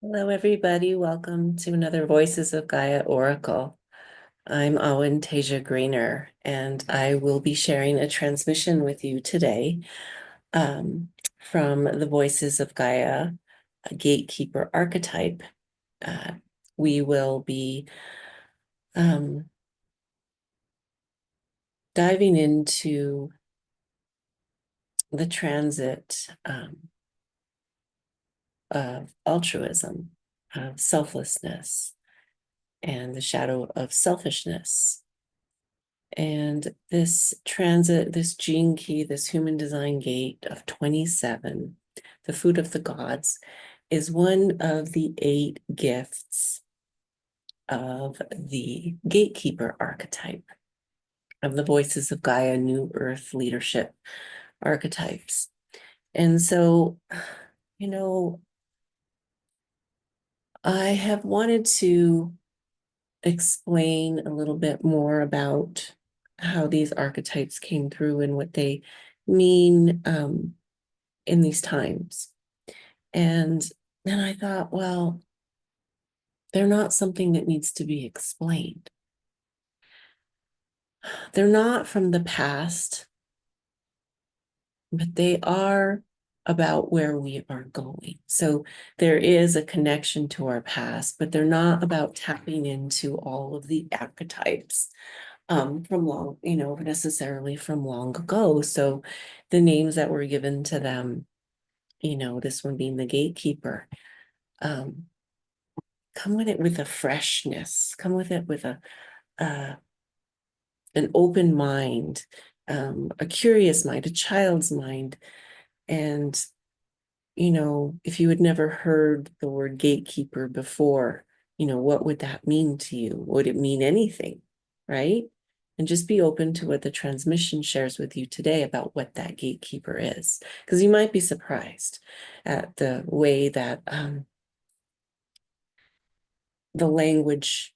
Hello, everybody. Welcome to another Voices of Gaia Oracle. I'm Awen Tasia Greener, and I will be sharing a transmission with you today from the Voices of Gaia, a Gatekeeper archetype. We will be diving into the transit of altruism, of selflessness, and the shadow of selfishness. And this transit, this gene key, this human design gate of 27, the food of the gods, is one of the 8 gifts of the gatekeeper archetype, of the Voices of Gaia New Earth leadership archetypes. And so, you know, I have wanted to explain a little bit more about how these archetypes came through and what they mean in these times. And then I thought, well, they're not something that needs to be explained. They're not from the past, but they are about where we are going. So there is a connection to our past, but they're not about tapping into all of the archetypes from long, necessarily from long ago. So the names that were given to them, this one being the gatekeeper, come with it with a freshness, come with it with uh, an open mind, a curious mind, a child's mind. And, if you had never heard the word gatekeeper before, what would that mean to you? Would it mean anything? Right? And just be open to what the transmission shares with you today about what that gatekeeper is, because you might be surprised at the way that the language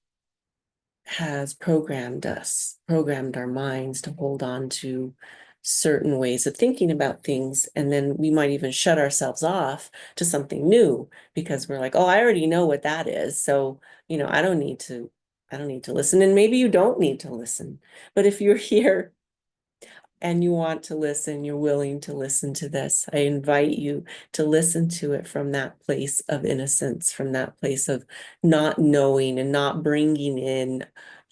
has programmed our minds to hold on to certain ways of thinking about things. And then we might even shut ourselves off to something new because we're like, oh, I already know what that is. So, I don't need to listen. And maybe you don't need to listen. But if you're here and you want to listen, you're willing to listen to this, I invite you to listen to it from that place of innocence, from that place of not knowing and not bringing in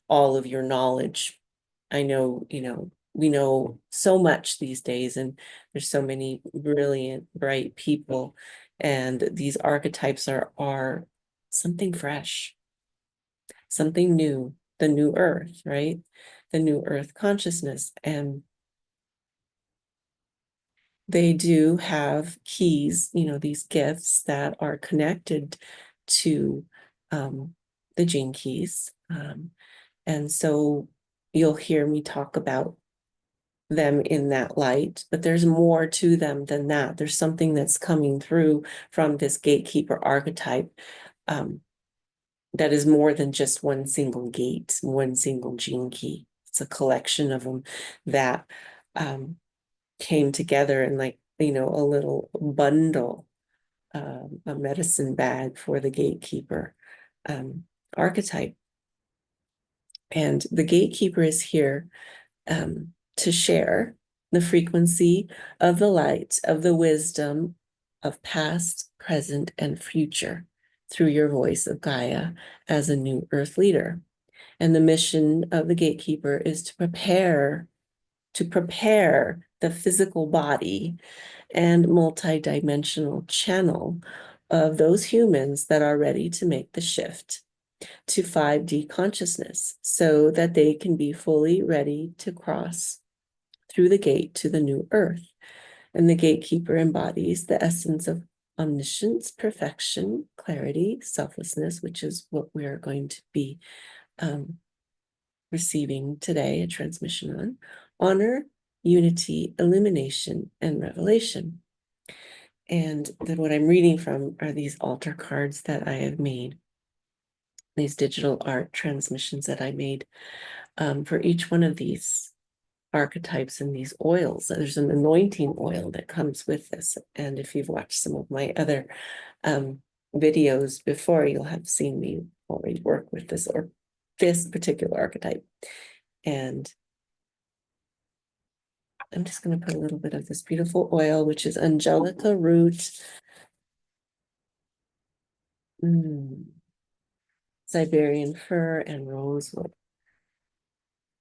all of your knowledge. I know, we know so much these days, and there's so many brilliant, bright people, and these archetypes are something fresh, something new, the new earth, right? The new earth consciousness. And they do have keys, these gifts that are connected to the gene keys. And so you'll hear me talk about them in that light, but there's more to them than that. There's something that's coming through from this gatekeeper archetype that is more than just one single gate, one single gene key. It's a collection of them that came together in a little bundle, a medicine bag for the gatekeeper archetype. And the gatekeeper is here to share the frequency of the light, of the wisdom of past, present, and future through your voice of Gaia as a new earth leader. And the mission of the gatekeeper is to prepare the physical body and multidimensional channel of those humans that are ready to make the shift to 5D consciousness so that they can be fully ready to cross through the gate to the new earth. And the gatekeeper embodies the essence of omniscience, perfection, clarity, selflessness, which is what we're going to be receiving today, a transmission on honor, unity, illumination, and revelation. And then what I'm reading from are these altar cards that I have made, these digital art transmissions that I made for each one of these archetypes and these oils. There's an anointing oil that comes with this. And if you've watched some of my other videos before, you'll have seen me already work with this or this particular archetype. And I'm just going to put a little bit of this beautiful oil, which is angelica root, Siberian fir, and rosewood.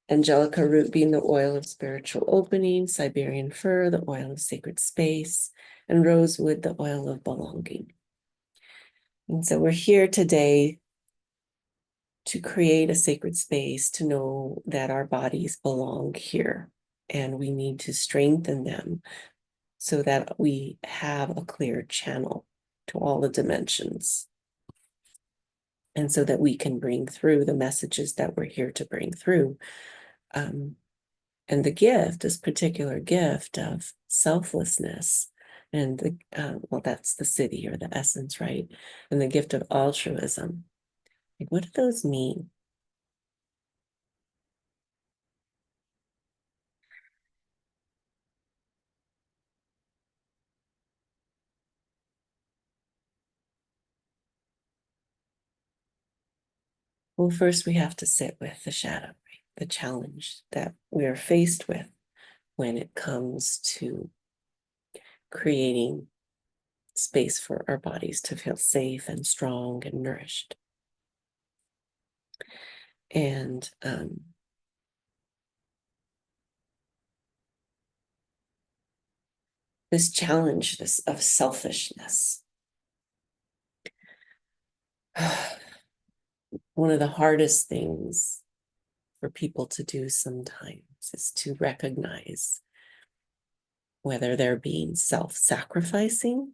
Angelica root being the oil of spiritual opening, Siberian fir, the oil of sacred space, and rosewood, the oil of belonging. And so we're here today to create a sacred space, to know that our bodies belong here, and we need to strengthen them so that we have a clear channel to all the dimensions, and so that we can bring through the messages that we're here to bring through. And the gift, this particular gift of selflessness, and well, that's the siddhi or the essence, right? And the gift of altruism. Like, what do those mean? Well, first we have to sit with the shadow, right? The challenge that we're faced with when it comes to creating space for our bodies to feel safe and strong and nourished. And this challenge, this of selfishness, one of the hardest things for people to do sometimes is to recognize whether they're being self-sacrificing,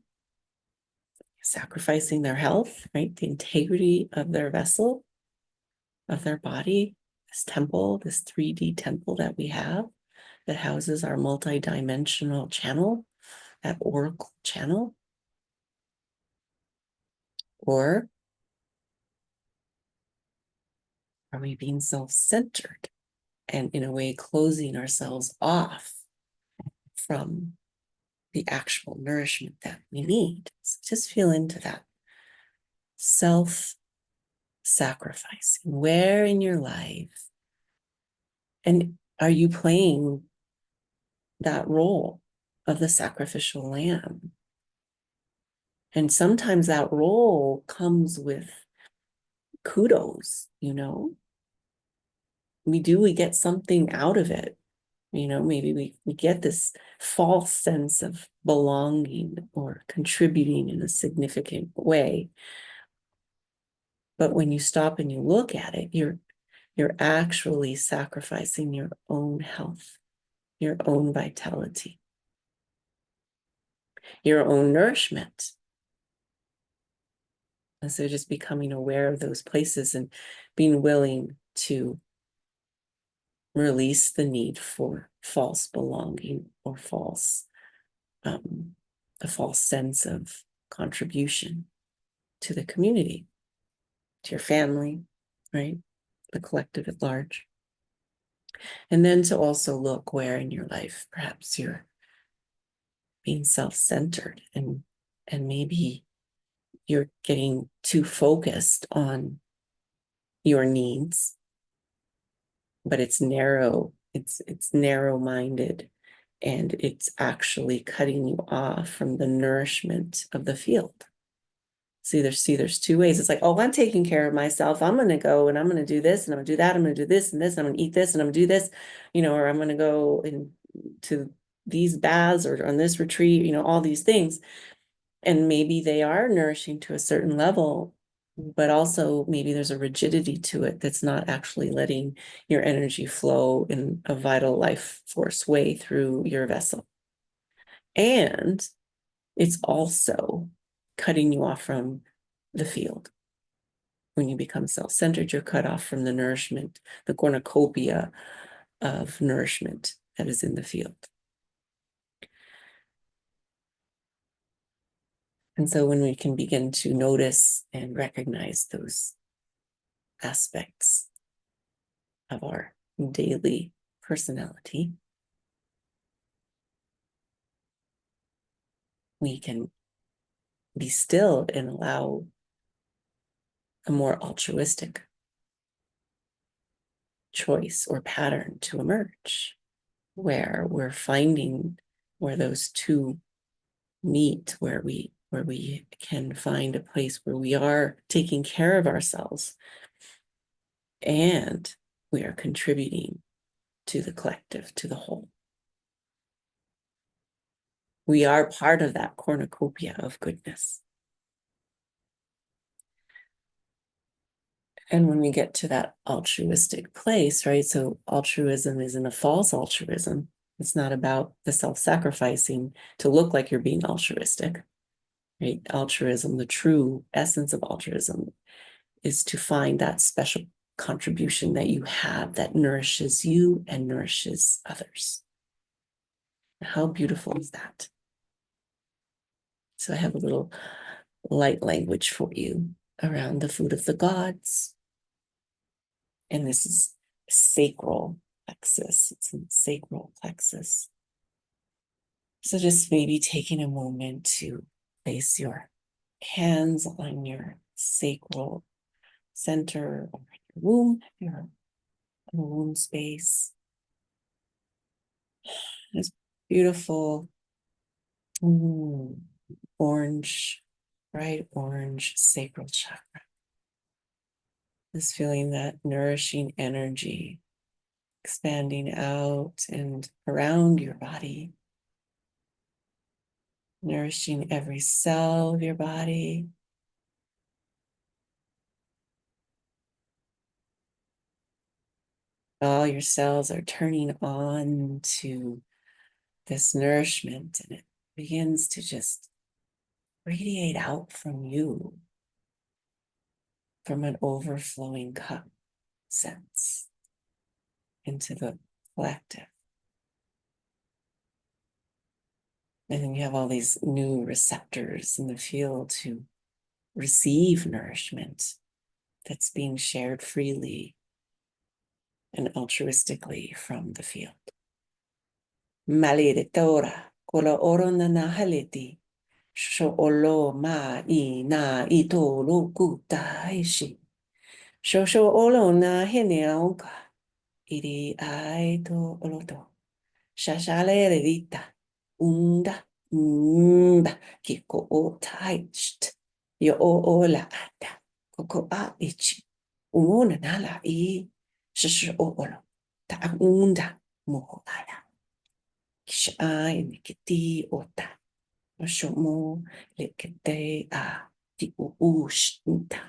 sacrificing their health, right? The integrity of their vessel, of their body, this temple, this 3D temple that we have that houses our multi-dimensional channel, that oracle channel. Or are we being self-centered and in a way closing ourselves off from the actual nourishment that we need? So just feel into that. Self-sacrificing. Where in your life, and are you playing that role of the sacrificial lamb? And sometimes that role comes with kudos, we get something out of it. Maybe we get this false sense of belonging or contributing in a significant way. But when you stop and you look at it, you're actually sacrificing your own health, your own vitality, your own nourishment. And so just becoming aware of those places and being willing to release the need for false belonging or a false sense of contribution to the community, to your family, right? The collective at large. And then to also look where in your life perhaps you're being self-centered and maybe you're getting too focused on your needs, but it's narrow-minded, and it's actually cutting you off from the nourishment of the field. There's two ways. It's like, oh, I'm taking care of myself. I'm going to go and I'm going to do this and I'm going to do that. I'm going to do this and this. And I'm going to eat this and I'm going to do this, or I'm going to go into these baths or on this retreat, all these things. And maybe they are nourishing to a certain level, but also maybe there's a rigidity to it that's not actually letting your energy flow in a vital life force way through your vessel. And it's also cutting you off from the field. When you become self-centered, you're cut off from the nourishment, the cornucopia of nourishment that is in the field. And so when we can begin to notice and recognize those aspects of our daily personality, we can be still and allow a more altruistic choice or pattern to emerge, where we're finding where those two meet, where we can find a place where we are taking care of ourselves and we are contributing to the collective, to the whole. We are part of that cornucopia of goodness. And when we get to that altruistic place, right? So altruism isn't a false altruism. It's not about the self-sacrificing to look like you're being altruistic, right? Altruism, the true essence of altruism, is to find that special contribution that you have that nourishes you and nourishes others. How beautiful is that? So I have a little light language for you around the food of the gods. And this is sacral plexus. It's in the sacral plexus. So just maybe taking a moment to place your hands on your sacral center or your womb, your womb space. This beautiful orange, bright orange sacral chakra. This feeling that nourishing energy expanding out and around your body, nourishing every cell of your body. All your cells are turning on to this nourishment, and it begins to just radiate out from you from an overflowing cup sense into the collective. And then you have all these new receptors in the field to receive nourishment that's being shared freely and altruistically from the field. Maleditora, kola orona na haleti, sho olo ma I na ito lo kuta ishi. Sho olo na hene aonka, iri aito oloto. Shashale revita, unda, kiko o taisht, yo o la ata, koko a ichi, umona nala I, shasho olo, ta unda, moho ala. Kisha nikiti ota, oshomo lekete a, ti ushta,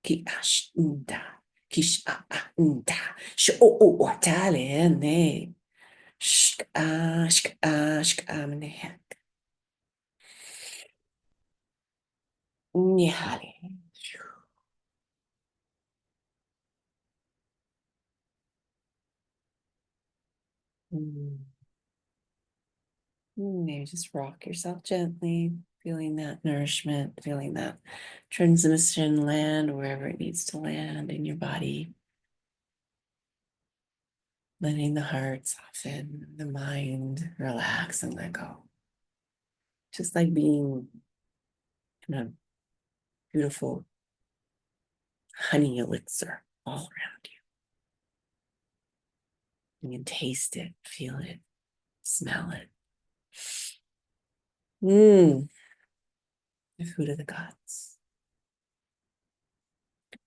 ki ashta, kish a unda, sho o otale ne. Shka, shka, shka, mnehat. Nihali. Maybe just rock yourself gently, feeling that nourishment, feeling that transmission land wherever it needs to land in your body. Letting the heart soften, the mind relax and let go. Just like being in a beautiful honey elixir all around you. You can taste it, feel it, smell it. The food of the gods.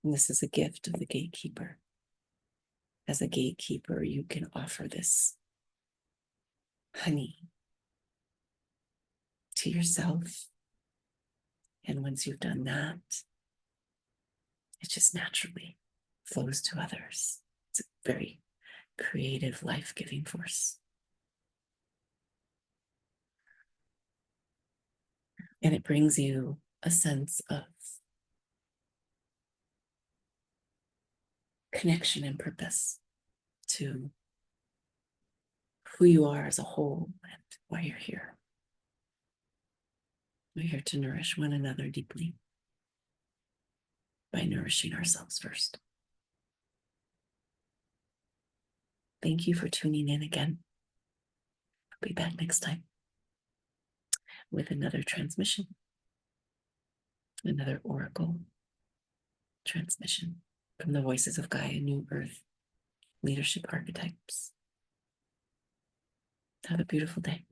And this is a gift of the gatekeeper. As a gatekeeper, you can offer this honey to yourself. And once you've done that, it just naturally flows to others. It's a very creative, life-giving force. And it brings you a sense of connection and purpose to who you are as a whole and why you're here. We're here to nourish one another deeply by nourishing ourselves first. Thank you for tuning in again. I'll be back next time with another transmission. Another oracle transmission from the Voices of Gaia, New Earth, Leadership Archetypes. Have a beautiful day.